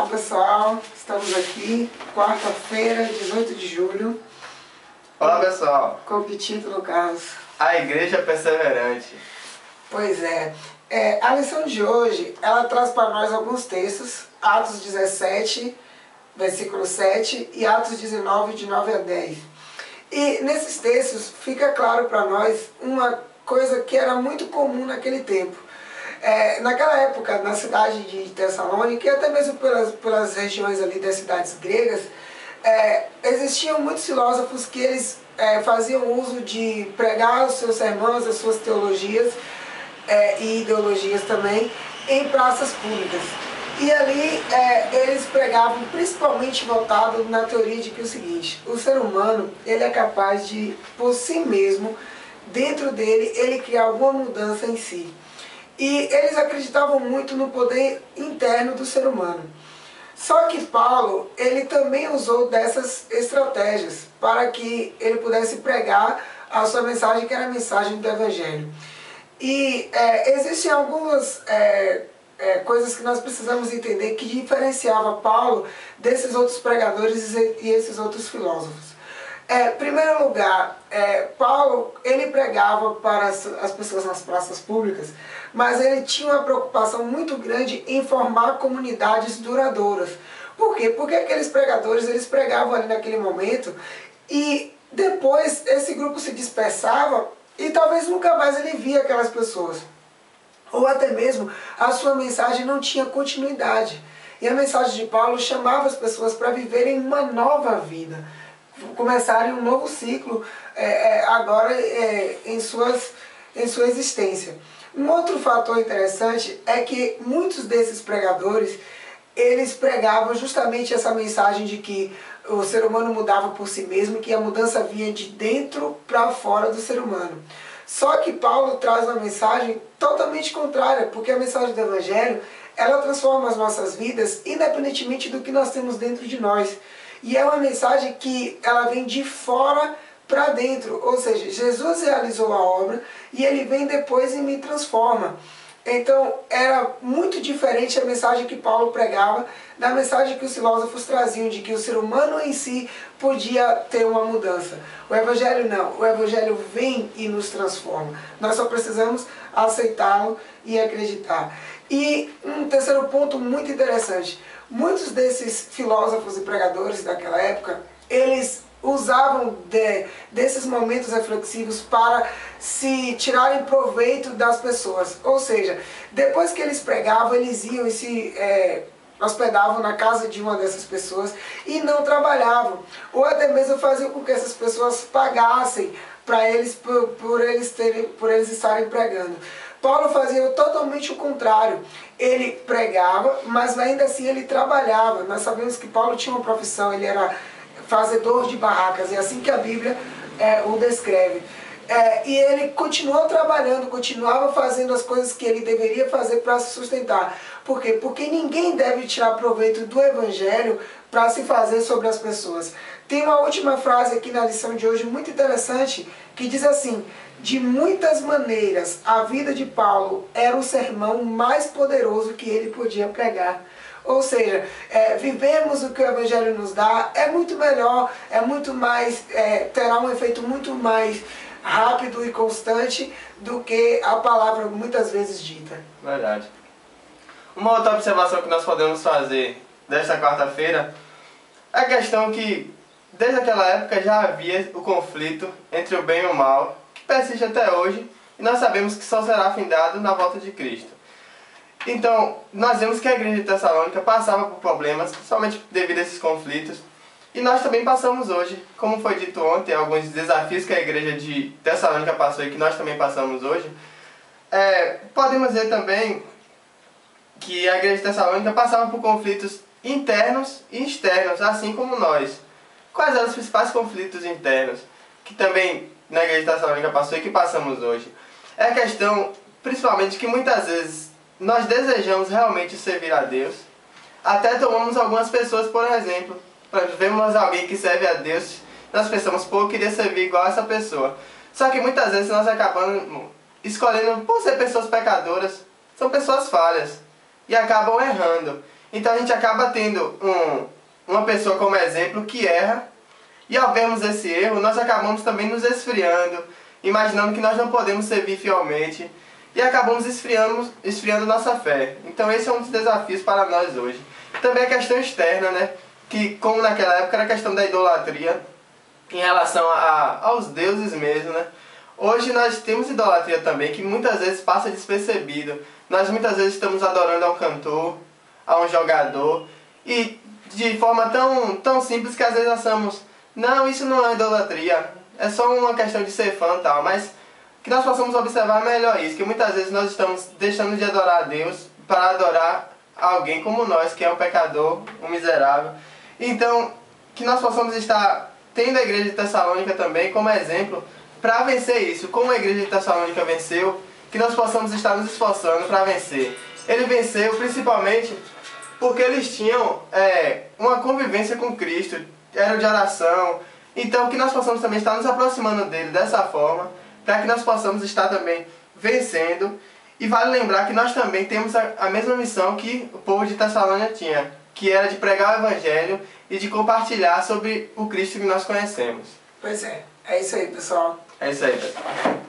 Olá pessoal, estamos aqui, quarta-feira, 18 de julho. Olá pessoal. Com que título, Carlos? A Igreja Perseverante. Pois é, a lição de hoje, ela traz para nós alguns textos, Atos 17, versículo 7 e Atos 19, de 9 a 10. E nesses textos fica claro para nós uma coisa que era muito comum naquele tempo. Naquela época, na cidade de Tessalônica, e até mesmo pelas regiões ali das cidades gregas, existiam muitos filósofos que eles faziam uso de pregar os seus sermões, as suas teologias e ideologias também, em praças públicas. E ali eles pregavam principalmente voltado na teoria de que é o seguinte: o ser humano ele é capaz de, por si mesmo, dentro dele, ele criar alguma mudança em si. E eles acreditavam muito no poder interno do ser humano. Só que Paulo, ele também usou dessas estratégias para que ele pudesse pregar a sua mensagem, que era a mensagem do Evangelho. E existem algumas coisas que nós precisamos entender que diferenciava Paulo desses outros pregadores e esses outros filósofos. Em primeiro lugar, Paulo ele pregava para as pessoas nas praças públicas, mas ele tinha uma preocupação muito grande em formar comunidades duradouras. Por quê? Porque aqueles pregadores eles pregavam ali naquele momento e depois esse grupo se dispersava e talvez nunca mais ele via aquelas pessoas. Ou até mesmo a sua mensagem não tinha continuidade. E a mensagem de Paulo chamava as pessoas para viverem uma nova vida, começarem um novo ciclo agora em sua existência. Um outro fator interessante é que muitos desses pregadores, eles pregavam justamente essa mensagem de que o ser humano mudava por si mesmo, que a mudança vinha de dentro para fora do ser humano. Só que Paulo traz uma mensagem totalmente contrária, porque a mensagem do Evangelho, ela transforma as nossas vidas independentemente do que nós temos dentro de nós. E é uma mensagem que ela vem de fora para dentro, ou seja, Jesus realizou a obra e ele vem depois e me transforma. Então era muito diferente a mensagem que Paulo pregava da mensagem que os filósofos traziam de que o ser humano em si podia ter uma mudança. O Evangelho não, o Evangelho vem e nos transforma. Nós só precisamos aceitá-lo e acreditar. E um terceiro ponto muito interessante: muitos desses filósofos e pregadores daquela época, eles usavam desses momentos reflexivos para se tirarem proveito das pessoas. Ou seja, depois que eles pregavam, eles iam e se hospedavam na casa de uma dessas pessoas e não trabalhavam. Ou até mesmo faziam com que essas pessoas pagassem para eles por eles estarem pregando. Paulo fazia totalmente o contrário. Ele pregava, mas ainda assim ele trabalhava. Nós sabemos que Paulo tinha uma profissão, ele era fazedor de barracas, é assim que a Bíblia o descreve. E ele continuou trabalhando, continuava fazendo as coisas que ele deveria fazer para se sustentar. Por quê? Porque ninguém deve tirar proveito do Evangelho para se fazer sobre as pessoas. Tem uma última frase aqui na lição de hoje muito interessante, que diz assim: de muitas maneiras, a vida de Paulo era o sermão mais poderoso que ele podia pregar. Ou seja, vivemos o que o Evangelho nos dá, é muito melhor, é muito mais, terá um efeito muito mais rápido e constante do que a palavra muitas vezes dita. Verdade. Uma outra observação que nós podemos fazer desta quarta-feira é a questão que, desde aquela época, já havia o conflito entre o bem e o mal, que persiste até hoje, e nós sabemos que só será findado na volta de Cristo. Então, nós vemos que a igreja de Tessalônica passava por problemas, somente devido a esses conflitos, e nós também passamos hoje, como foi dito ontem, alguns desafios que a igreja de Tessalônica passou e que nós também passamos hoje. Podemos dizer também que a igreja de Tessalônica passava por conflitos internos e externos, assim como nós. Quais eram os principais conflitos internos que também na igreja de Tessalônica passou e que passamos hoje? É a questão, principalmente, que muitas vezes nós desejamos realmente servir a Deus. Até tomamos algumas pessoas, por exemplo, vemos alguém que serve a Deus, nós pensamos, pô, eu queria servir igual essa pessoa. Só que muitas vezes nós acabamos escolhendo, por ser pessoas pecadoras, são pessoas falhas e acabam errando. Então a gente acaba tendo uma pessoa como exemplo que erra, e ao vermos esse erro, nós acabamos também nos esfriando, imaginando que nós não podemos servir fielmente, e acabamos esfriando nossa fé. Então esse é um dos desafios para nós hoje. Também a questão externa, né? Que como naquela época era a questão da idolatria, em relação aos deuses mesmo, né? Hoje nós temos idolatria também, que muitas vezes passa despercebido. Nós muitas vezes estamos adorando a um cantor, a um jogador, e de forma tão simples que às vezes achamos, não, isso não é idolatria, é só uma questão de ser fã e tal, mas que nós possamos observar melhor isso, que muitas vezes nós estamos deixando de adorar a Deus para adorar alguém como nós, que é um pecador, um miserável. Então, que nós possamos estar tendo a igreja de Tessalônica também como exemplo para vencer isso. Como a igreja de Tessalônica venceu, que nós possamos estar nos esforçando para vencer. Ele venceu principalmente porque eles tinham uma convivência com Cristo, eram de oração. Então, que nós possamos também estar nos aproximando dele dessa forma, para que nós possamos estar também vencendo. E vale lembrar que nós também temos a mesma missão que o povo de Tessalônica tinha, que era de pregar o Evangelho e de compartilhar sobre o Cristo que nós conhecemos. Pois é isso aí, pessoal. É isso aí, pessoal.